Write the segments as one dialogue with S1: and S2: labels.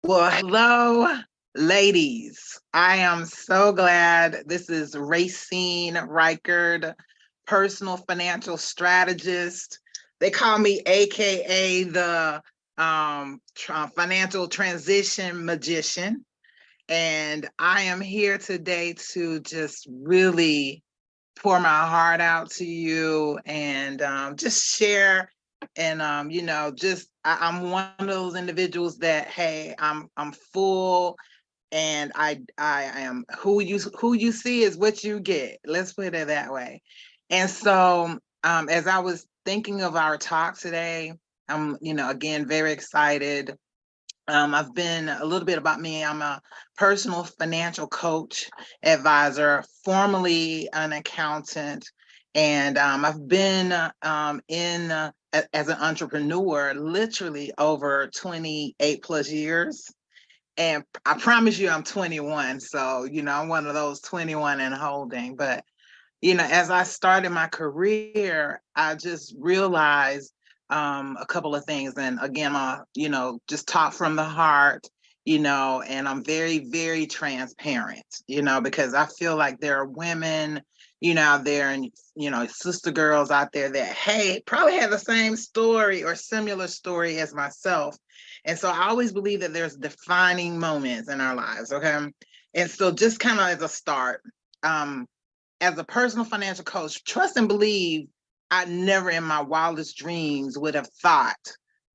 S1: Well, hello, ladies. I am so glad this is Racine Rikard, personal financial strategist. They call me AKA the financial transition magician. And I am here today to just really pour my heart out to you and just share and I'm one of those individuals that hey, I'm full and I am who you see is what you get. Let's put it that way. And so as I was thinking of our talk today, I'm again very excited. I've been a little bit about me. I'm a personal financial coach, advisor, formerly an accountant, and I've been as an entrepreneur literally over 28 plus years. And I promise you, I'm 21. So, I'm one of those 21 and holding. But as I started my career, I just realized a couple of things. And again, just talk from the heart, and I'm very, very transparent, because I feel like there are women, out there and, sister girls out there that, hey, probably have the same story or similar story as myself. And so I always believe that there's defining moments in our lives. Okay. And so just kind of as a start, um, as a personal financial coach, trust and believe I never in my wildest dreams would have thought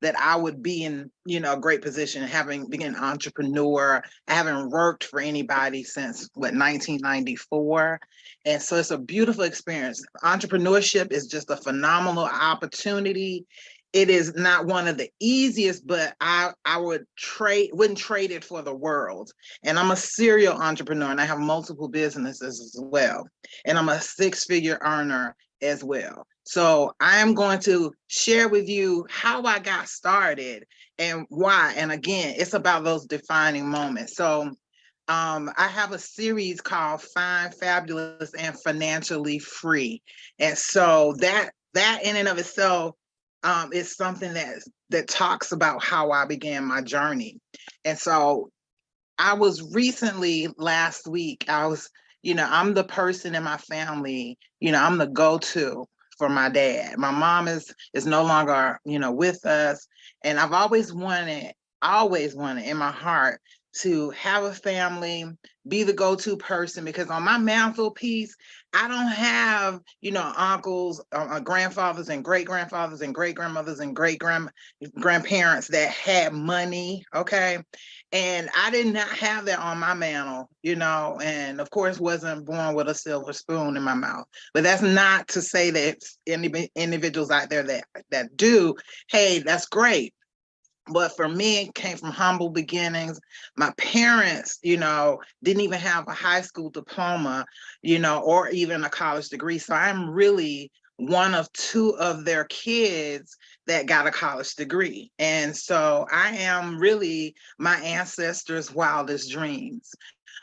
S1: that I would be in, a great position, having been an entrepreneur. I haven't worked for anybody since 1994. And so it's a beautiful experience. Entrepreneurship is just a phenomenal opportunity. It is not one of the easiest, but I wouldn't trade it for the world. And I'm a serial entrepreneur and I have multiple businesses as well. And I'm a six-figure earner as well. So I am going to share with you how I got started and why. And again, it's about those defining moments. So I have a series called Fine, Fabulous, and Financially Free. And so that in and of itself is something that talks about how I began my journey. And so I was recently last week, I'm the person in my family, I'm the go-to for my dad. My mom is no longer, with us. And I've always wanted in my heart to have a family, be the go-to person, because on my mantelpiece, I don't have, uncles, grandfathers and great-grandfathers and great-grandmothers and great-grandparents that had money, okay? And I did not have that on my mantle, and of course wasn't born with a silver spoon in my mouth. But that's not to say that any individuals out there that do, hey, that's great. But for me, it came from humble beginnings. My parents, didn't even have a high school diploma, or even a college degree. So I'm really one of two of their kids that got a college degree. And so I am really my ancestors' wildest dreams.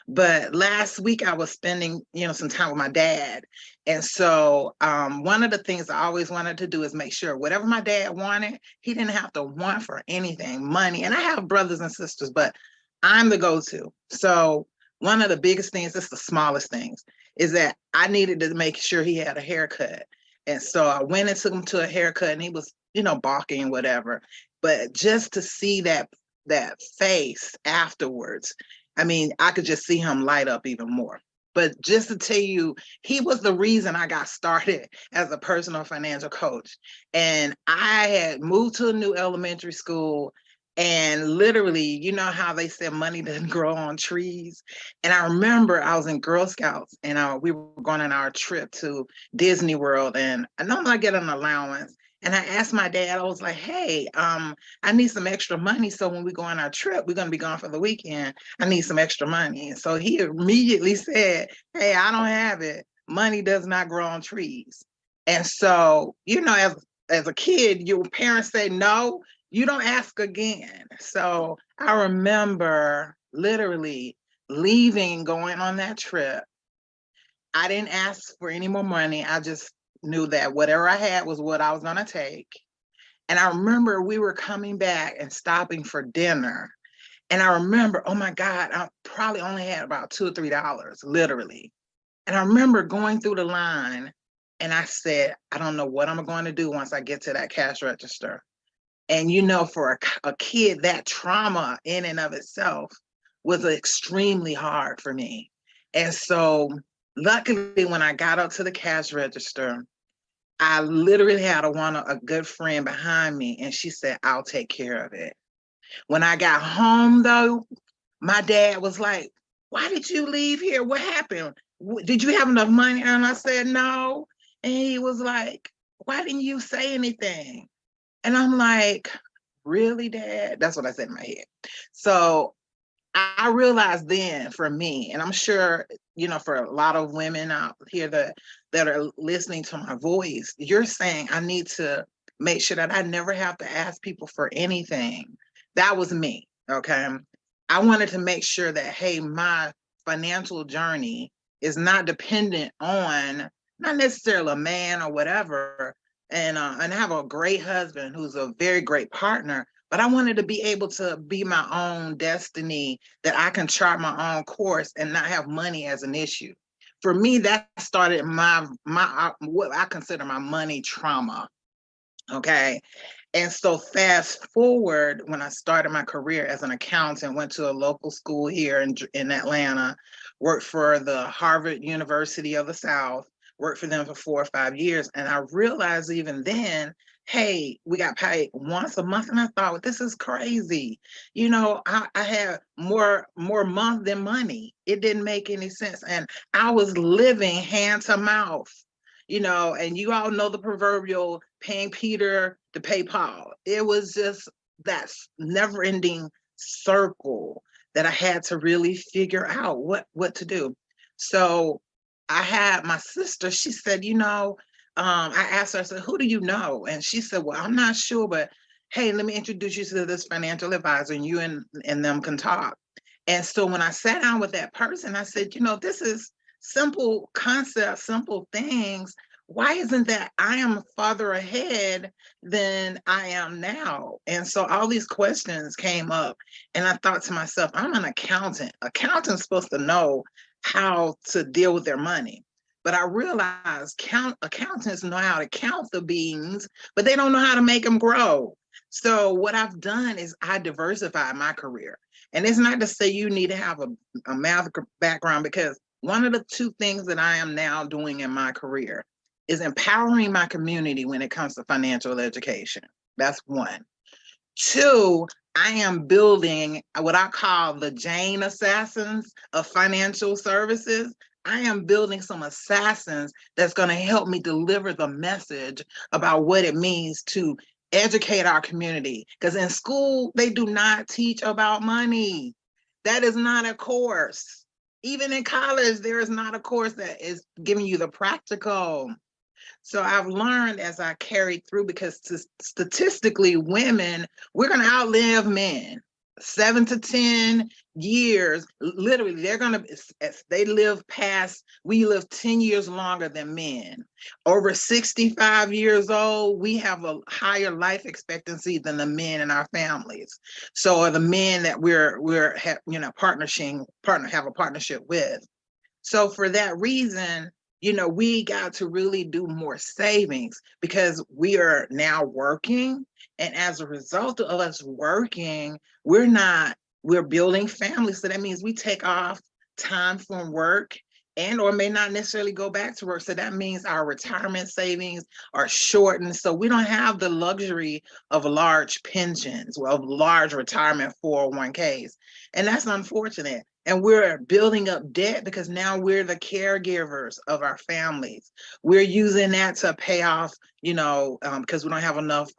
S1: But last week I was spending, some time with my dad. And so one of the things I always wanted to do is make sure whatever my dad wanted, he didn't have to want for anything, money. And I have brothers and sisters, but I'm the go-to. So one of the biggest things, it's the smallest things, is that I needed to make sure he had a haircut. And so I went and took him to a haircut and he was, balking, whatever. But just to see that face afterwards, I mean, I could just see him light up even more. But just to tell you, he was the reason I got started as a personal financial coach. And I had moved to a new elementary school. And literally, you know how they said money doesn't grow on trees? And I remember I was in Girl Scouts and we were going on our trip to Disney World. And I normally I get an allowance. And I asked my dad, I was like, hey, I need some extra money. So when we go on our trip, we're going to be gone for the weekend. I need some extra money. And so he immediately said, hey, I don't have it. Money does not grow on trees. And so, as a kid, your parents say, no, you don't ask again. So I remember literally leaving, going on that trip. I didn't ask for any more money. I just knew that whatever I had was what I was going to take. And I remember we were coming back and stopping for dinner. And I remember, oh my God, I probably only had about $2 or $3, literally. And I remember going through the line and I said, I don't know what I'm going to do once I get to that cash register. And for a kid, that trauma in and of itself was extremely hard for me. And so luckily, when I got up to the cash register, I literally had a good friend behind me, and she said, I'll take care of it. When I got home, though, my dad was like, why did you leave here? What happened? Did you have enough money? And I said, no. And he was like, why didn't you say anything? And I'm like, really, Dad? That's what I said in my head. So I realized then for me, and I'm sure, for a lot of women out here that are listening to my voice, you're saying I need to make sure that I never have to ask people for anything. That was me, okay? I wanted to make sure that, hey, my financial journey is not dependent on not necessarily a man or whatever, and I have a great husband who's a very great partner, but I wanted to be able to be my own destiny, that I can chart my own course and not have money as an issue. For me, that started my what I consider my money trauma. Okay. And so fast forward, when I started my career as an accountant, went to a local school here in Atlanta, worked for the Harvard University of the South, worked for them for 4 or 5 years. And I realized even then, hey, we got paid once a month. And I thought, well, this is crazy. I had more month than money. It didn't make any sense. And I was living hand to mouth. And you all know the proverbial paying Peter to pay Paul. It was just that never ending circle that I had to really figure out what to do. So I had my sister, she said, I asked her, I said, who do you know? And she said, well, I'm not sure, but hey, let me introduce you to this financial advisor and you and them can talk. And so when I sat down with that person, I said, this is simple concepts, simple things. Why isn't that I am farther ahead than I am now? And so all these questions came up, and I thought to myself, I'm an accountant. Accountants supposed to know how to deal with their money. But I realized accountants know how to count the beans, but they don't know how to make them grow. So what I've done is I diversified my career. And it's not to say you need to have a math background, because one of the two things that I am now doing in my career is empowering my community when it comes to financial education. That's one. Two, I am building what I call the Jane assassins of financial services. I am building some assassins that's going to help me deliver the message about what it means to educate our community. Because in school, they do not teach about money. That is not a course. Even in college, there is not a course that is giving you the practical. So I've learned as I carried through, because statistically, women, we're going to outlive men. 7 to 10 years, literally, they're going to, as they live past, we live 10 years longer than men. Over 65 years old, we have a higher life expectancy than the men in our families. So are the men that have a partnership with. So for that reason, we got to really do more savings, because we are now working. And as a result of us working, we're building families. So that means we take off time from work and or may not necessarily go back to work. So that means our retirement savings are shortened. So we don't have the luxury of large pensions, of large retirement 401ks. And that's unfortunate. And we're building up debt because now we're the caregivers of our families. We're using that to pay off, because we don't have enough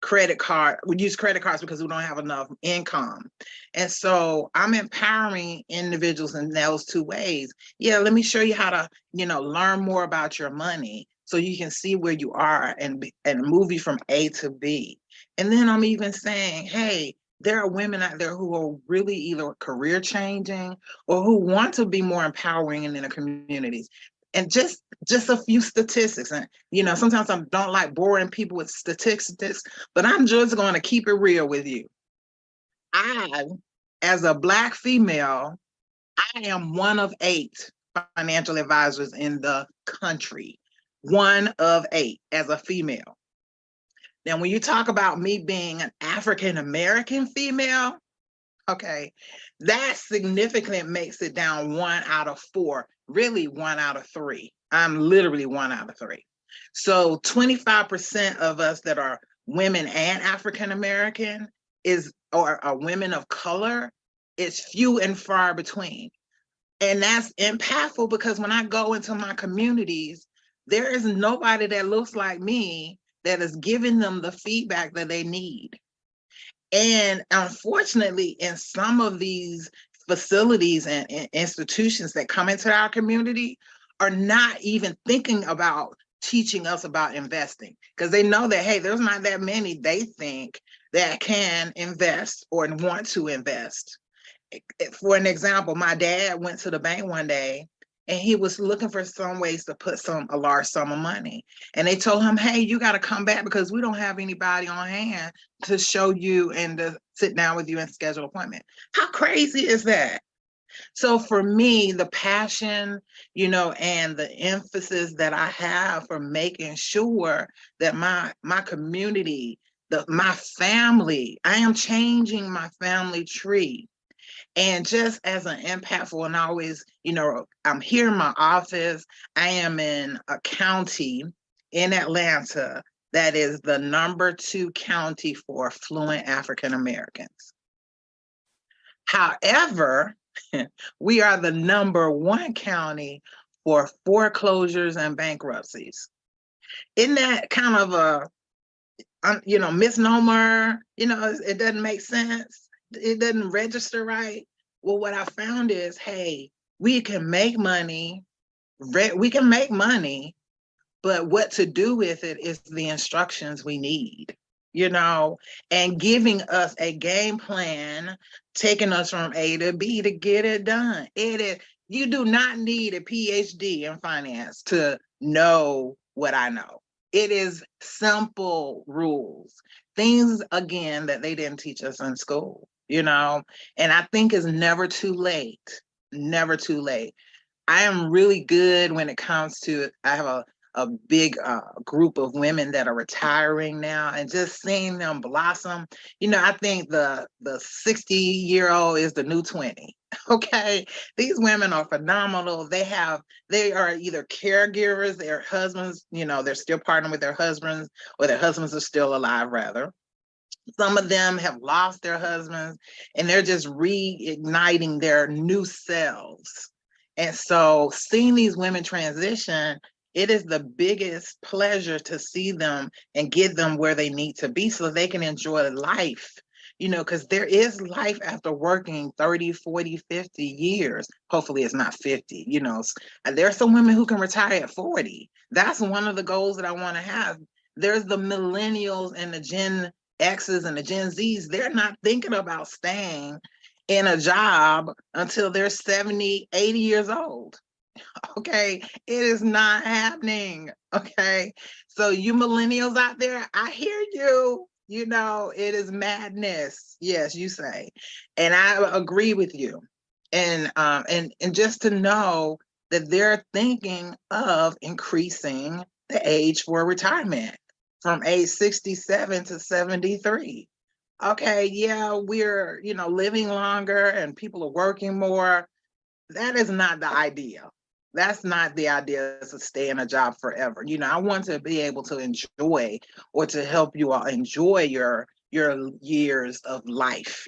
S1: credit card. We use credit cards because we don't have enough income. And so I'm empowering individuals in those two ways. Yeah, let me show you how to, learn more about your money so you can see where you are and move you from A to B. And then I'm even saying, hey, there are women out there who are really either career changing or who want to be more empowering in their communities. And just a few statistics. And, sometimes I don't like boring people with statistics, but I'm just going to keep it real with you. I As a Black female, I am one of 8 financial advisors in the country. One of 8 as a female. Now, when you talk about me being an African American female, okay, that significantly makes it down 1 out of 4, really 1 out of 3. I'm literally 1 out of 3. So 25% of us that are women and African American or are women of color is few and far between. And that's impactful because when I go into my communities, there is nobody that looks like me that is giving them the feedback that they need. And unfortunately, in some of these facilities and institutions that come into our community are not even thinking about teaching us about investing because they know that, hey, there's not that many they think that can invest or want to invest. For an example, my dad went to the bank one day and he was looking for some ways to put a large sum of money. And they told him, hey, you got to come back because we don't have anybody on hand to show you and to sit down with you and schedule an appointment. How crazy is that? So for me, the passion, and the emphasis that I have for making sure that my community, my family, I am changing my family tree. And just as an impactful, and always, I'm here in my office. I am in a county in Atlanta that is the number 2 county for affluent African Americans. However, we are the number 1 county for foreclosures and bankruptcies. Isn't that kind of a, misnomer? It doesn't make sense. It doesn't register right. Well, what I found is, hey, we can make money, but what to do with it is the instructions we need, and giving us a game plan, taking us from A to B to get it done. You do not need a PhD in finance to know what I know. It is simple rules, things, again, that they didn't teach us in school, and I think it's never too late, never too late. I am really good when it comes to, I have a big group of women that are retiring now, and just seeing them blossom. I think the 60-year-old is the new 20. Okay, these women are phenomenal. They are either caregivers, their husbands, they're still partnering with their husbands, or their husbands are still alive, rather. Some of them have lost their husbands, and they're just reigniting their new selves. And so seeing these women transition, it is the biggest pleasure to see them and get them where they need to be so they can enjoy life, because there is life after working 30, 40, 50 years. Hopefully it's not 50, There are some women who can retire at 40. That's one of the goals that I want to have. There's the millennials and the Gen X's and the Gen Z's. They're not thinking about staying in a job until they're 70, 80 years old. Okay, it is not happening. Okay, so you millennials out there, I hear you. It is madness. Yes, you say, and I agree with you. And just to know that they're thinking of increasing the age for retirement from age 67 to 73. Okay, yeah, we're living longer and people are working more. That is not the idea. That's not the idea, to stay in a job forever. I want to be able to enjoy, or to help you all enjoy your years of life,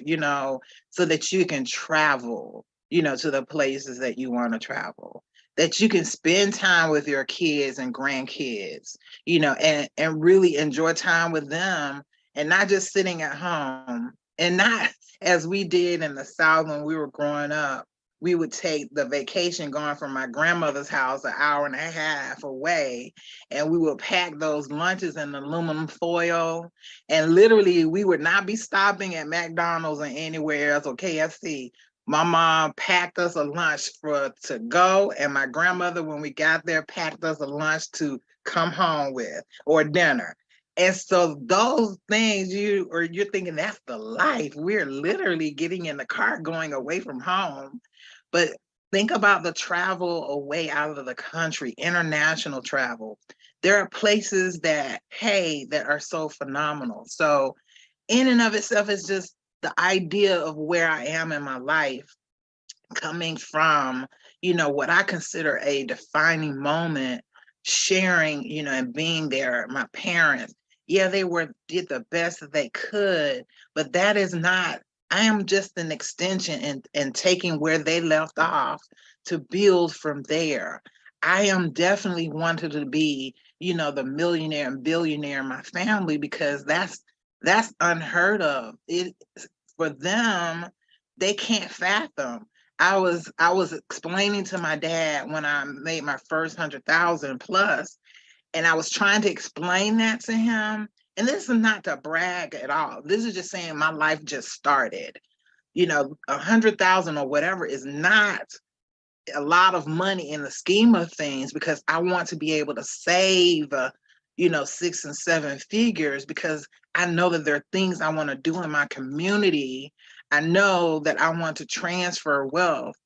S1: so that you can travel, to the places that you want to travel, that you can spend time with your kids and grandkids, and really enjoy time with them, and not just sitting at home, and not as we did in the South when we were growing up. We would take the vacation going from my grandmother's house 1.5 hours away, and we would pack those lunches in aluminum foil. And literally, we would not be stopping at McDonald's or anywhere else, or KFC. My mom packed us a lunch to go, and my grandmother, when we got there, packed us a lunch to come home with, or dinner. And so those things you're thinking that's the life. We're literally getting in the car going away from home. But think about the travel away out of the country, international travel. There are places that, hey, that are so phenomenal. So in and of itself is just the idea of where I am in my life coming from, what I consider a defining moment, sharing, and being there. My parents, yeah, did the best that they could, but that is not, I am just an extension and taking where they left off to build from there. I am definitely wanted to be, the millionaire and billionaire in my family because that's unheard of. It for them, they can't fathom. I was explaining to my dad when I made my first 100,000 plus, and I was trying to explain that to him. And this is not to brag at all. This is just saying my life just started. 100,000 or whatever is not a lot of money in the scheme of things because I want to be able to save, 6 and 7 figures because I know that there are things I want to do in my community. I know that I want to transfer wealth.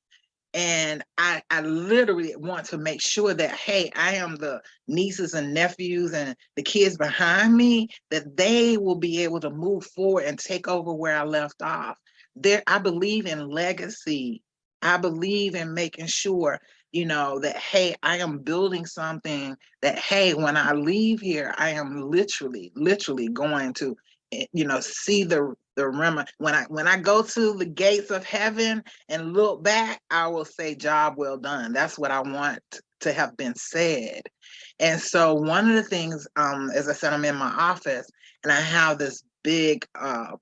S1: And I literally want to make sure that, hey, I am the nieces and nephews and the kids behind me, that they will be able to move forward and take over where I left off. I believe in legacy. I believe in making sure, that, hey, I am building something that, hey, when I leave here, I am literally going to, see the rim. When I go to the gates of heaven and look back, I will say, job well done. That's what I want to have been said. And so one of the things, as I said, I'm in my office and I have this big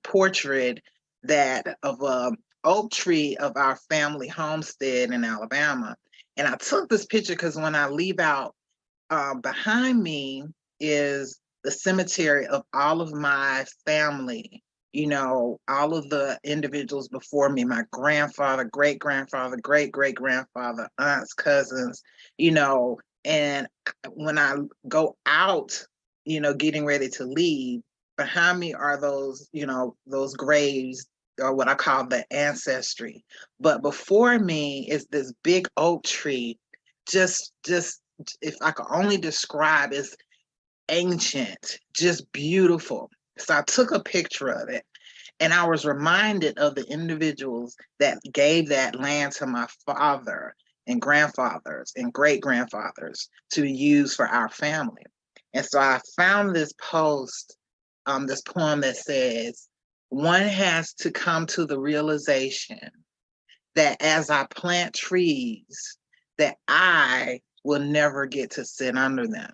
S1: portrait that of a oak tree of our family homestead in Alabama. And I took this picture because when I leave out, behind me is the cemetery of all of my family, all of the individuals before me, my grandfather, great grandfather, great great grandfather, aunts, cousins, and when I go out, getting ready to leave, behind me are those graves, or what I call the ancestry. But before me is this big oak tree, just if I could only describe, is ancient, just beautiful. So I took a picture of it and I was reminded of the individuals that gave that land to my father and grandfathers and great grandfathers to use for our family. And so I found this post, this poem that says, one has to come to the realization that as I plant trees, that I will never get to sit under them.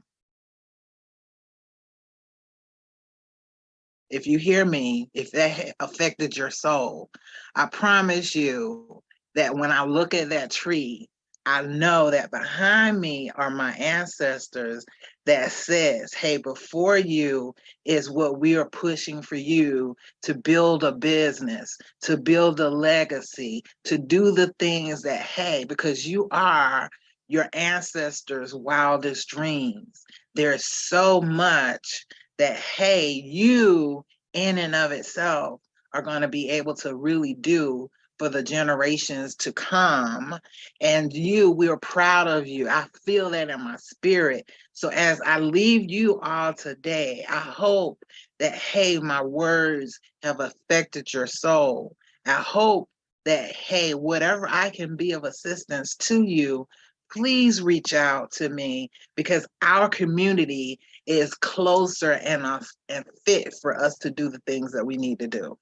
S1: If you hear me, if that affected your soul, I promise you that when I look at that tree, I know that behind me are my ancestors that says, hey, before you is what we are pushing for you to build a business, to build a legacy, to do the things that, hey, because you are your ancestors' wildest dreams. There's so much that, hey, you in and of itself are going to be able to really do for the generations to come. And we are proud of you. I feel that in my spirit. So as I leave you all today, I hope that, hey, my words have affected your soul. I hope that, hey, whatever I can be of assistance to you, please reach out to me because our community is closer and fit for us to do the things that we need to do.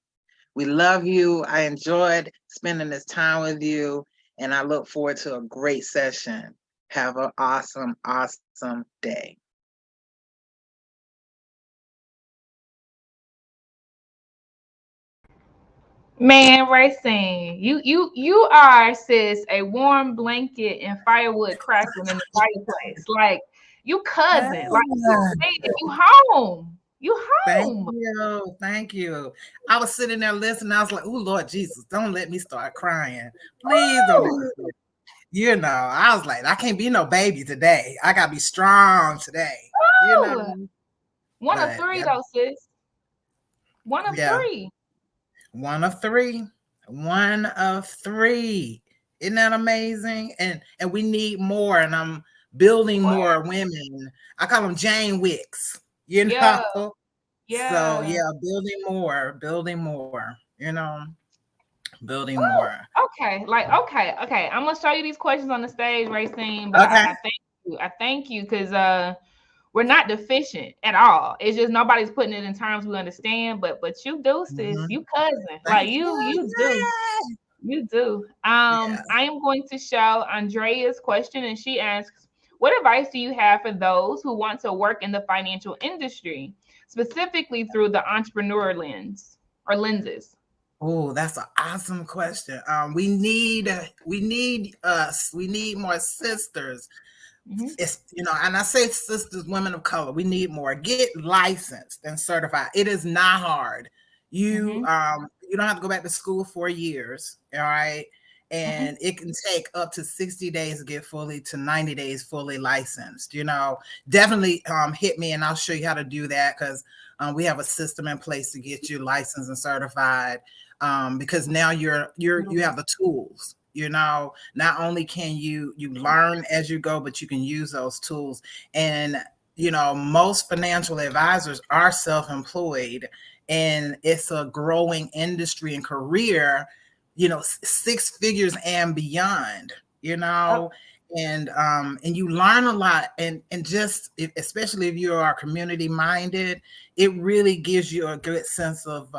S1: We love you. I enjoyed spending this time with you, and I look forward to a great session. Have an awesome, awesome day.
S2: Man, Racine, you are, sis, a warm blanket and firewood crackling in the fireplace. Like, you cousin, like, you
S1: Ah,
S2: made it. You home. You
S1: thank
S2: home.
S1: you. Thank you. I was sitting there listening. I was like, oh, Lord Jesus, don't let me start crying. Please don't let me
S2: Woo!
S1: start. I was like, I can't be no baby today. I got to be strong today. You
S2: Woo!
S1: know?
S2: One of
S3: But
S2: three,
S3: yeah,
S2: though, sis. One of
S3: yeah,
S2: three.
S3: one of three, one of three. Isn't that amazing? And we need more. And I'm building
S2: What?
S3: more women. I call them Jane Wicks. You
S2: Yeah,
S3: know. So
S2: yeah.
S3: yeah, building more. Building
S2: Ooh,
S3: more.
S2: okay. Like, okay. I'm gonna show you these questions on the stage, Racine. But
S3: Okay.
S2: I thank you. I thank you because we're not deficient at all. It's just nobody's putting it in terms we understand. But you do, sis.
S3: Mm-hmm.
S2: You cousin. Like
S3: Thank
S2: you do.
S3: you.
S2: You do.
S3: Yeah.
S2: I am going to show Andrea's question, and she asks, "What advice do you have for those who want to work in the financial industry, specifically through the entrepreneur lens or lenses?"
S3: Oh, that's an awesome question. We need more sisters.
S2: Mm-hmm.
S3: It's and I say sisters, women of color, we need more. Get licensed and certified. It is not hard.
S2: Mm-hmm.
S3: You don't have to go back to school for years, all right?
S2: Mm-hmm.
S3: And it can take up to 60 days to get fully to 90 days fully licensed. Definitely hit me and I'll show you how to do that because we have a system in place to get you licensed and certified. Because now you have the tools. Not only can you learn as you go, but you can use those tools. And most financial advisors are self-employed, and it's a growing industry and career. 6 figures and beyond.
S2: Oh,
S3: And you learn a lot, and just especially if you are community minded, it really gives you a good sense of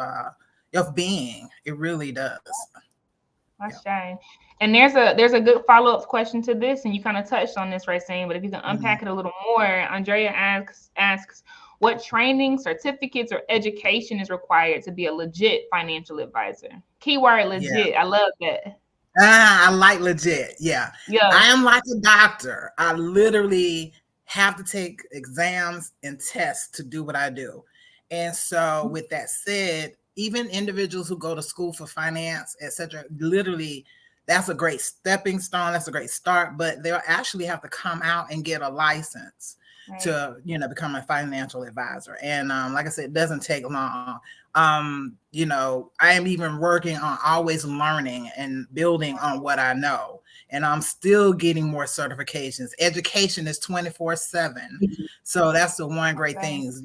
S3: being. It really does. Yeah.
S2: that's shame. And there's a good follow-up question to this, and you kind of touched on this, Racine, but if you can
S3: Mhm.
S2: unpack it a little more, Andrea asks what training, certificates, or education is required to be a legit financial advisor. Keyword
S3: Yeah.
S2: legit. I love that.
S3: I like legit. Yeah.
S2: Yeah.
S3: I am like a doctor. I literally have to take exams and tests to do what I do. And so with that said, even individuals who go to school for finance, etc., literally that's a great stepping stone. That's a great start, but they'll actually have to come out and get a license
S2: Right.
S3: to, become a financial advisor. And like I said, it doesn't take long. I am even working on always learning and building on what I know. And I'm still getting more certifications. Education is 24/7. So that's the one great
S2: Okay.
S3: thing is,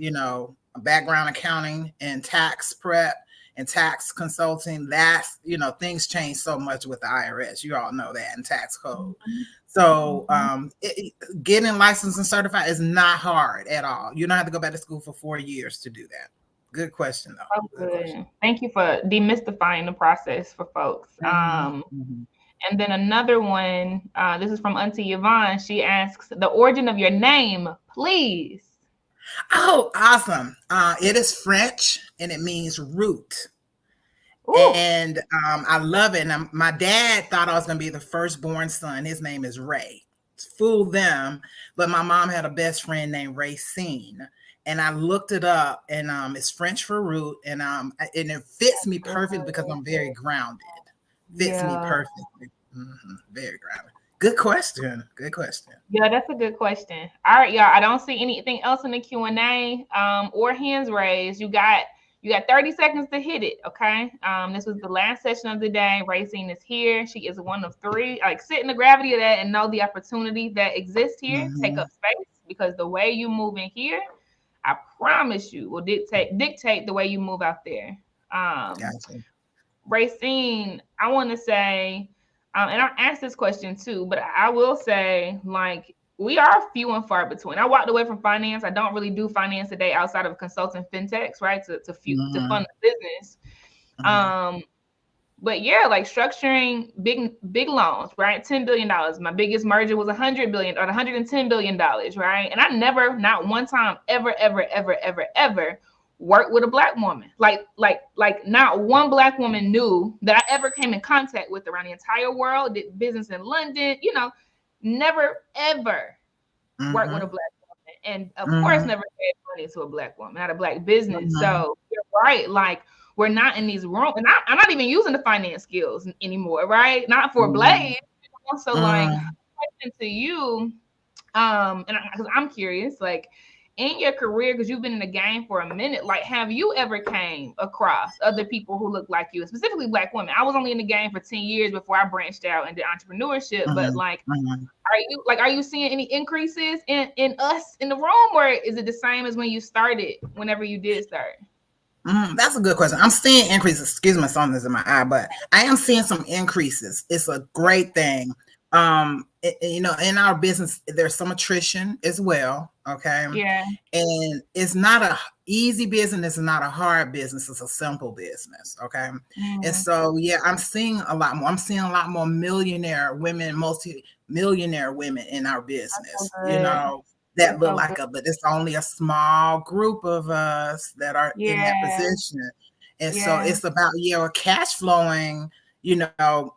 S3: background accounting and tax prep and tax consulting. That's, things change so much with the IRS. You all know that, and tax code. So getting licensed and certified is not hard at all. You don't have to go back to school for 4 years to do that. Good question, though.
S2: Oh,
S3: Good question.
S2: good. Thank you for demystifying the process for folks.
S3: Mhm.
S2: And then another one, this is from Auntie Yvonne. She asks, the origin of your name, please.
S3: Oh, awesome. It is French and it means root.
S2: Ooh,
S3: And I love it. And my dad thought I was going to be the firstborn son. His name is Ray. Fooled them. But my mom had a best friend named Racine. And I looked it up, and it's French for root. And it fits me perfect because I'm very grounded. Fits me
S2: yeah.
S3: perfectly. Very grounded. Good question. Good question.
S2: Yeah, that's a good question. All right, y'all. I don't see anything else in the Q&A or hands raised. You got 30 seconds to hit it, okay? This was the last session of the day. Racine is here. She is one of three. Like, sit in the gravity of that and know the opportunity that exists here. Take up space, because the way you move in here, I promise you, will dictate the way you move out there.
S3: Gotcha.
S2: Racine, I want to say, and I asked this question too, but I will say, like, we are few and far between. I walked away from finance. I don't really do finance today outside of consulting fintechs, right? To fund the business. But yeah, like structuring big loans, right? $10 billion. My biggest merger was $100 billion or $110 billion, right? And I never, not one time, ever worked with a Black woman. Like not one Black woman knew that I ever came in contact with around the entire world. Did business in London, never ever worked with a Black woman, and of course never paid money to a Black woman, not a Black business. So you're right, like, we're not in these rooms, and I'm not even using the finance skills anymore, right? Not for Blaze. So, like, question to you, and because I'm curious, like, in your career, because you've been in the game for a minute, like, have you ever came across other people who look like you, specifically Black women? I was only in the game for 10 years before I branched out into entrepreneurship, but like, are you seeing any increases in us in the room, or is it the same as when you started, whenever you did start?
S3: That's a good question. I'm seeing increases. Excuse me, something's in my eye, but I am seeing some increases. It's a great thing. You know, in our business, there's some attrition as well. Okay.
S2: Yeah.
S3: And it's not a easy business. It's not a hard business. It's a simple business. Okay. And so, yeah, I'm seeing a lot more. I'm seeing a lot more millionaire women, multi-millionaire women in our business, you know, that look like but it's only a small group of us that are in that position. And so it's about, cash flowing, you know,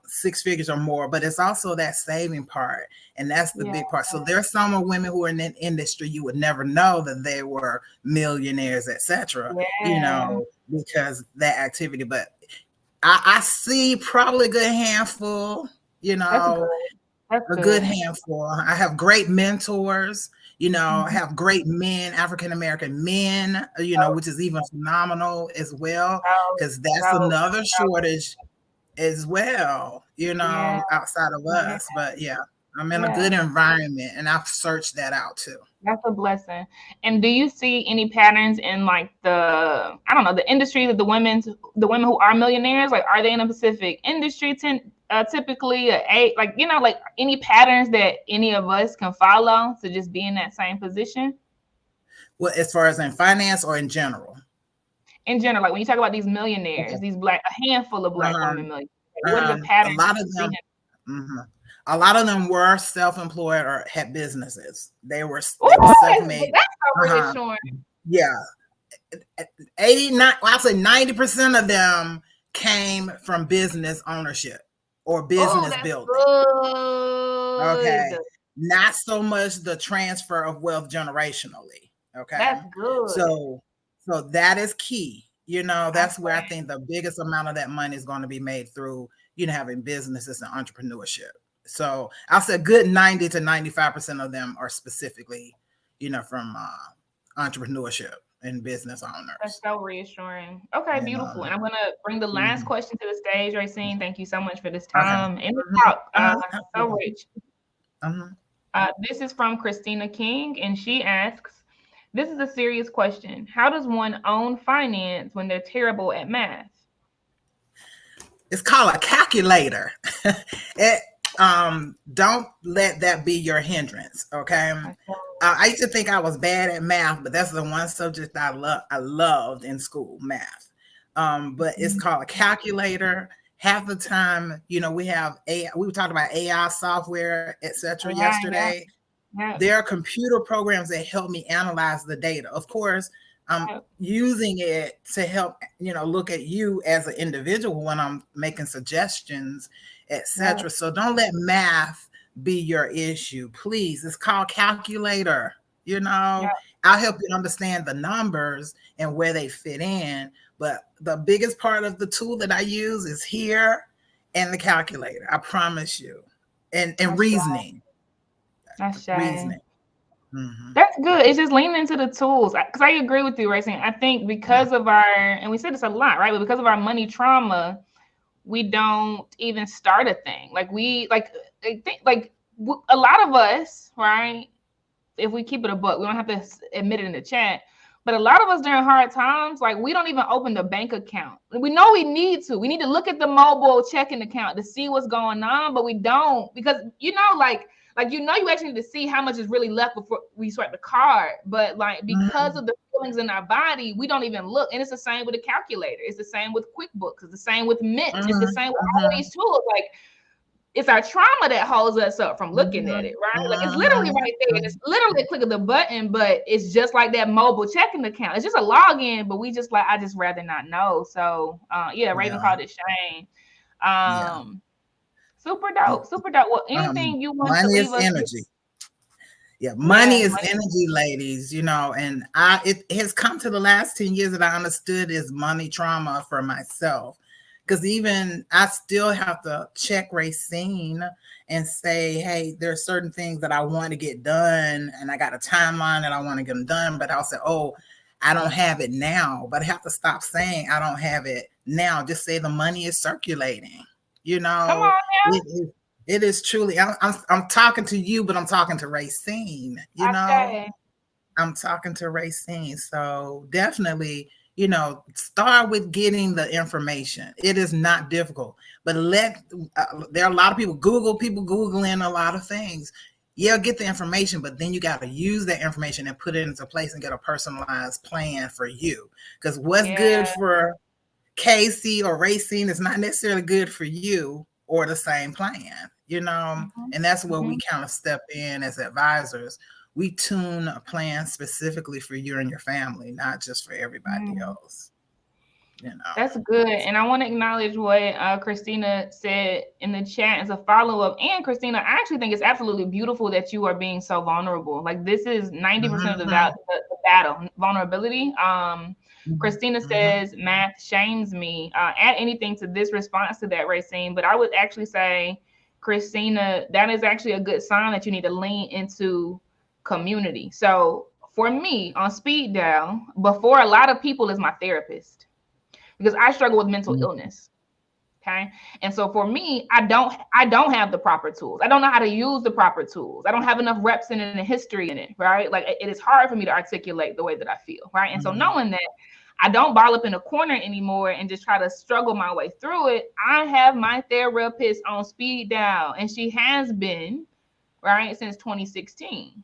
S3: 6 figures or more, but it's also that saving part. And that's the big part. So there's some women who are in the industry, you would never know that they were millionaires, etc. You know, because that activity. But I see probably a good handful, you know, a good handful. I have great mentors, you know, I have great men, African-American men, you know, which is even phenomenal as well, because that's another shortage as well, you know, outside of us. But I'm in a good environment, and I've searched that out too.
S2: That's a blessing. And do you see any patterns in like the industry that the women who are millionaires, like, are they in a specific industry typically, like, you know, like any patterns that any of us can follow to just be in that same position?
S3: Well, as far as in finance or in general?
S2: In general, like when you talk about these millionaires, these a handful of Black women millionaires, what are the patterns?
S3: A lot of them were self-employed or had businesses. They were self-made.
S2: That's so reassuring.
S3: Yeah. 89, I'll say 90% of them came from business ownership or business building.
S2: Good.
S3: Okay. Not so much the transfer of wealth generationally. Okay.
S2: That's good.
S3: So that is key. You know, that's where I think the biggest amount of that money is going to be made through, you know, having businesses and entrepreneurship. So I'll say a good 90 to 95% of them are specifically, you know, from entrepreneurship and business owners.
S2: That's so reassuring. Okay, beautiful. And I'm going to bring the last question to the stage, Racine. Thank you so much for this time and the talk. So rich. This is from Christina King, and she asks, this is a serious question. How does one own finance when they're terrible at math?
S3: It's called a calculator. Don't let that be your hindrance. Okay. I used to think I was bad at math, but that's the one subject I loved in school, math. But it's called a calculator. Half the time, you know, we have we were talking about AI software, etc. yesterday. There are computer programs that help me analyze the data. Of course, I'm using it to help, you know, look at you as an individual when I'm making suggestions, etc. So don't let math be your issue, please. It's called calculator. You know, I'll help you understand the numbers and where they fit in. But the biggest part of the tool that I use is here and the calculator. I promise you. And reasoning.
S2: That's
S3: reasoning.
S2: That's good. It's just leaning into the tools, because I agree with you, Racine. I think because of our, and we said this a lot, right? But because of our money trauma, we don't even start a thing. Like a lot of us, right? If we keep it a buck, we don't have to admit it in the chat. But a lot of us during hard times, like, we don't even open the bank account. We know we need to. We need to look at the mobile checking account to see what's going on, but we don't, because, you know, like you know, you actually need to see how much is really left before we swipe the card. But like, because of the feelings in our body, we don't even look. And it's the same with a calculator. It's the same with QuickBooks. It's the same with Mint. It's the same with all these tools. Like, it's our trauma that holds us up from looking at it, right? Like, it's literally right there. It's literally a click of the button, but it's just like that mobile checking account. It's just a login, but we just like, I just rather not know. So Raven called it shame. Super dope. Well, anything you want to leave us?
S3: Energy. Money is energy, ladies, you know, and it has come to the last 10 years that I understood is money trauma for myself. because even I still have to check Racine and say, hey, there's certain things that I want to get done, and I got a timeline that I want to get them done, but I'll say, oh, I don't have it now. But I have to stop saying I don't have it now. Just say the money is circulating.
S2: Come on now.
S3: It is truly. I'm talking to you, but I'm talking to Racine. I'm talking to Racine. So definitely, start with getting the information. It is not difficult, but there are a lot of people Googling a lot of things. Yeah, get the information, but then you got to use that information and put it into place and get a personalized plan for you. Because what's good for Casey or Racine is not necessarily good for you or the same plan, and that's where we kind of step in as advisors. We tune a plan specifically for you and your family, not just for everybody else.
S2: That's good. And I want to acknowledge what Christina said in the chat as a follow-up. And Christina, I actually think it's absolutely beautiful that you are being so vulnerable. Like, this is 90% of the battle, vulnerability. Christina says, math shames me. Add anything to this response to that, Racine. But I would actually say, Christina, that is actually a good sign that you need to lean into community. So for me, on speed dial, before a lot of people is my therapist, because I struggle with mental illness. Okay. And so for me, I don't have the proper tools. I don't know how to use the proper tools. I don't have enough reps in it and history in it. Right. Like, it is hard for me to articulate the way that I feel. Right. And so knowing that I don't ball up in a corner anymore and just try to struggle my way through it, I have my therapist on speed dial, and she has been, right, since 2016.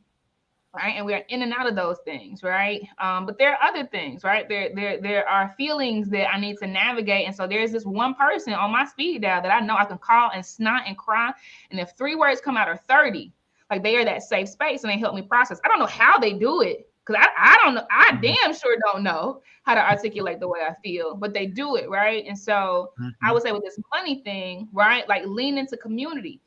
S2: Right. And we're in and out of those things. Right. But there are other things. Right. There are feelings that I need to navigate. And so there's this one person on my speed dial that I know I can call and snot and cry. And if 3 words come out or 30, like, they are that safe space and they help me process. I don't know how they do it, because I don't know. I damn sure don't know how to articulate the way I feel, but they do it. Right. And so I would say with this money thing, right, like, lean into community.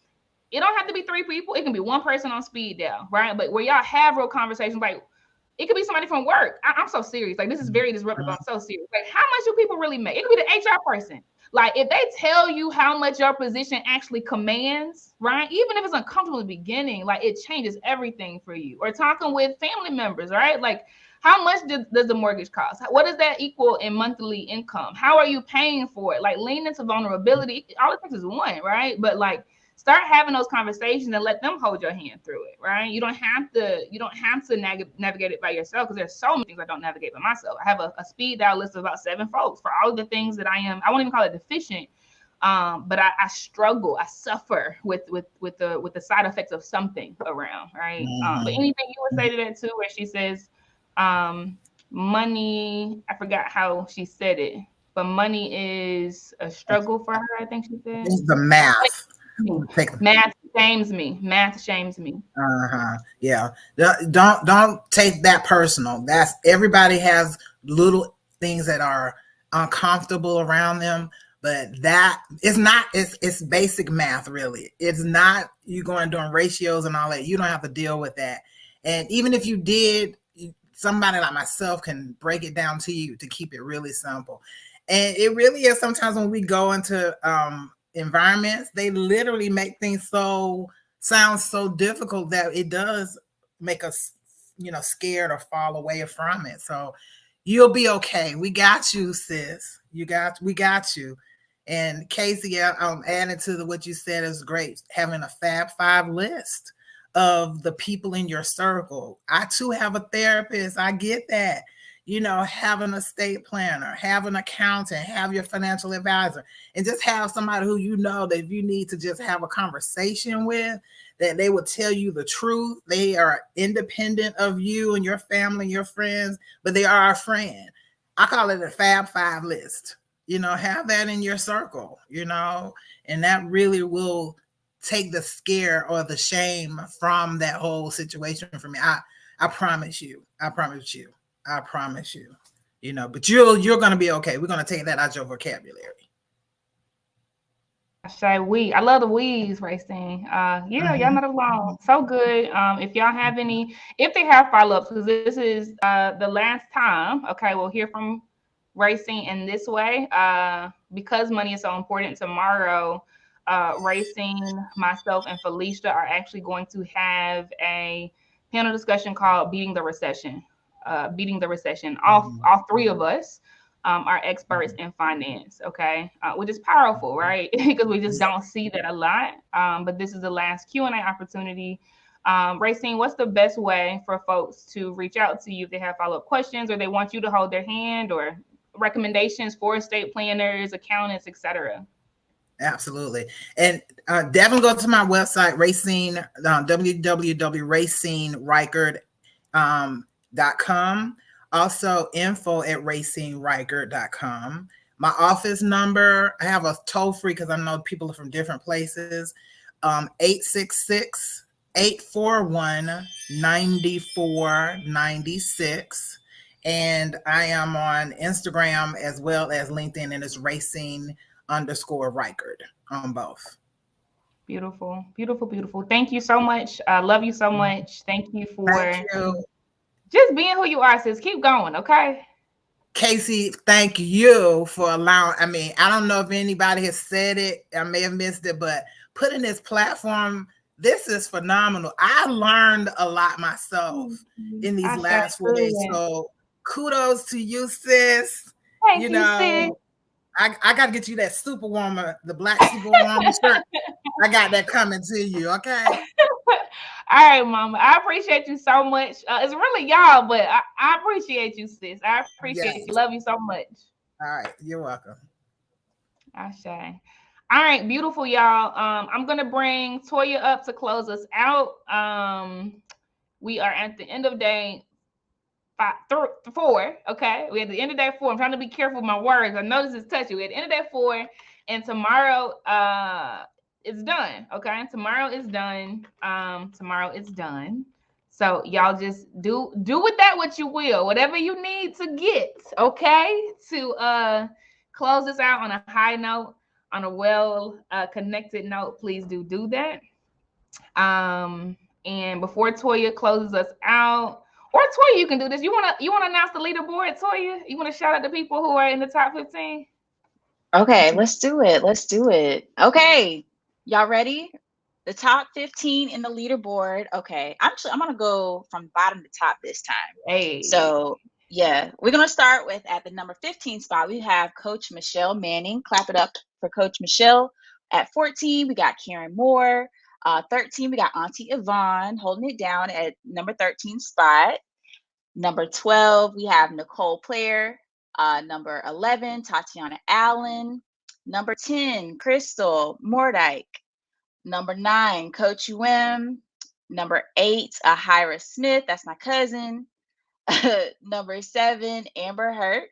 S2: It don't have to be 3 people. It can be one person on speed dial, right? But where y'all have real conversations, like, it could be somebody from work. I'm so serious. Like, this is very disruptive. I'm so serious. Like, how much do people really make? It could be the HR person. Like, if they tell you how much your position actually commands, right? Even if it's uncomfortable in the beginning, like, it changes everything for you. Or talking with family members, right? Like, how much does the mortgage cost? What does that equal in monthly income? How are you paying for it? Like, lean into vulnerability. All it takes is one, right? But, like, start having those conversations and let them hold your hand through it, right? You don't have to navigate it by yourself, because there's so many things I don't navigate by myself. I have a speed dial list of about 7 folks for all of the things that I won't even call it deficient, but I struggle, I suffer with the side effects of something around, right? But anything you would say to that too, where she says, money, I forgot how she said it, but money is a struggle for her, I think she said.
S3: It's the math.
S2: Math shames me.
S3: Yeah. Don't take that personal. That's, everybody has little things that are uncomfortable around them, but that is not, it's basic math, really. It's not you going doing ratios and all that. You don't have to deal with that. And even if you did, somebody like myself can break it down to you to keep it really simple. And it really is, sometimes when we go into environments, they literally make things sound so difficult that it does make us, scared or fall away from it. So you'll be okay. We got you, sis. We got you. And Casey, adding to what you said is great. Having a Fab 5 list of the people in your circle. I too have a therapist. I get that. Have an estate planner, have an accountant, have your financial advisor, and just have somebody who that if you need to just have a conversation with, that they will tell you the truth. They are independent of you and your family, your friends, but they are a friend. I call it a Fab 5 list. Have that in your circle, and that really will take the scare or the shame from that whole situation for me. I promise you. But you're going to be okay. We're going to take that out your vocabulary.
S2: I say we. I love the we's, Racine. Y'all not alone. So good. If y'all have if they have follow-ups, because this is the last time. Okay, we'll hear from Racine in this way. Because money is so important, tomorrow, Racine, myself, and Felicia are actually going to have a panel discussion called Beating the Recession. Beating the Recession. All three of us are experts in finance, okay? Which is powerful, right? Because we just don't see that a lot. But this is the last Q&A opportunity. Racine, what's the best way for folks to reach out to you if they have follow-up questions or they want you to hold their hand, or recommendations for estate planners, accountants, etc.?
S3: Absolutely. And definitely go to my website, Racine, www.racinerikard.com. Also info@racinerikard.com. My office number, I have a toll free because I know people are from different places. 866-841-9496. And I am on Instagram as well as LinkedIn, and it's Racine_Rikard on both.
S2: Beautiful, beautiful, beautiful. Thank you so much. I love you so much. Thank you for just being who you are, sis. Keep going, okay?
S3: Casey, thank you for allowing. I mean, I don't know if anybody has said it. I may have missed it, but putting this platform, this is phenomenal. I learned a lot myself in these last 4 days. So kudos to you, sis.
S2: Thank you, sis.
S3: I got to get you that Superwoman, the black Superwoman shirt. I got that coming to you, okay?
S2: All right, Mama. I appreciate you so much. It's really y'all, but I appreciate you, sis. I appreciate you. Love you so much.
S3: All right. You're welcome.
S2: Ashe. All right, beautiful, y'all. I'm going to bring Toya up to close us out. We are at the end of day 4, okay? We're at the end of day 4. I'm trying to be careful with my words. I know this is touchy. We're at the end of day 4, and tomorrow it's done, okay? Tomorrow is done. Tomorrow is done. So y'all just do with that what you will, whatever you need to get, okay? To close this out on a high note, on a well connected note, please do that. And before Toya closes us out, or Toya, you can do this. You wanna announce the leaderboard, Toya? You wanna shout out the people who are in the top 15?
S4: Okay, let's do it. Okay, y'all ready? The top 15 in the leaderboard. Okay, I'm gonna go from bottom to top this time.
S2: Hey.
S4: So yeah, we're gonna start with at the number 15 spot. We have Coach Michelle Manning. Clap it up for Coach Michelle. At 14, we got Karen Moore. 13, we got Auntie Yvonne holding it down at number 13 spot. Number 12, we have Nicole Player. Number 11, Tatiana Allen. Number 10, Crystal Mordyke. Number 9, Coach UM. Number 8, Ahira Smith. That's my cousin. Number 7, Amber Hurt.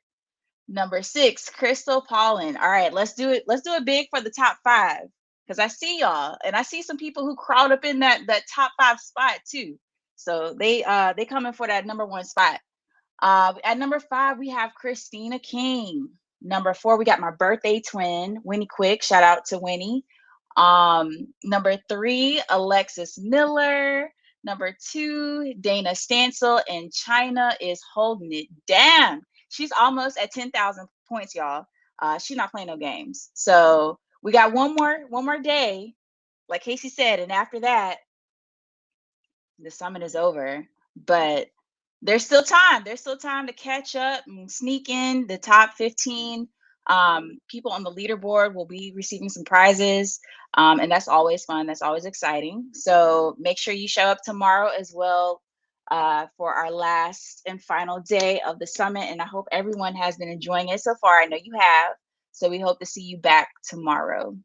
S4: Number 6, Crystal Paulin. All right, let's do it. Let's do it big for the top 5, because I see y'all, and I see some people who crawled up in that top 5 spot too. So they coming for that number 1 spot. At number 5, we have Christina King. Number 4, we got my birthday twin, Winnie Quick. Shout out to Winnie. Number 3, Alexis Miller. Number 2, Dana Stansel, and China is holding it down. She's almost at 10,000 points, y'all. She's not playing no games. So we got one more day, like Casey said, and after that, the summit is over. But there's still time. There's still time to catch up and sneak in the top 15. People on the leaderboard will be receiving some prizes, and that's always fun. That's always exciting. So make sure you show up tomorrow as well for our last and final day of the summit. And I hope everyone has been enjoying it so far. I know you have. So we hope to see you back tomorrow.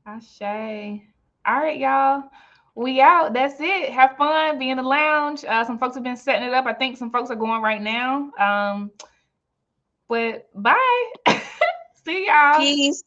S2: Ashe. All right, y'all. We out. That's it. Have fun. Be in the lounge. Some folks have been setting it up. I think some folks are going right now. But bye. See y'all.
S4: Peace.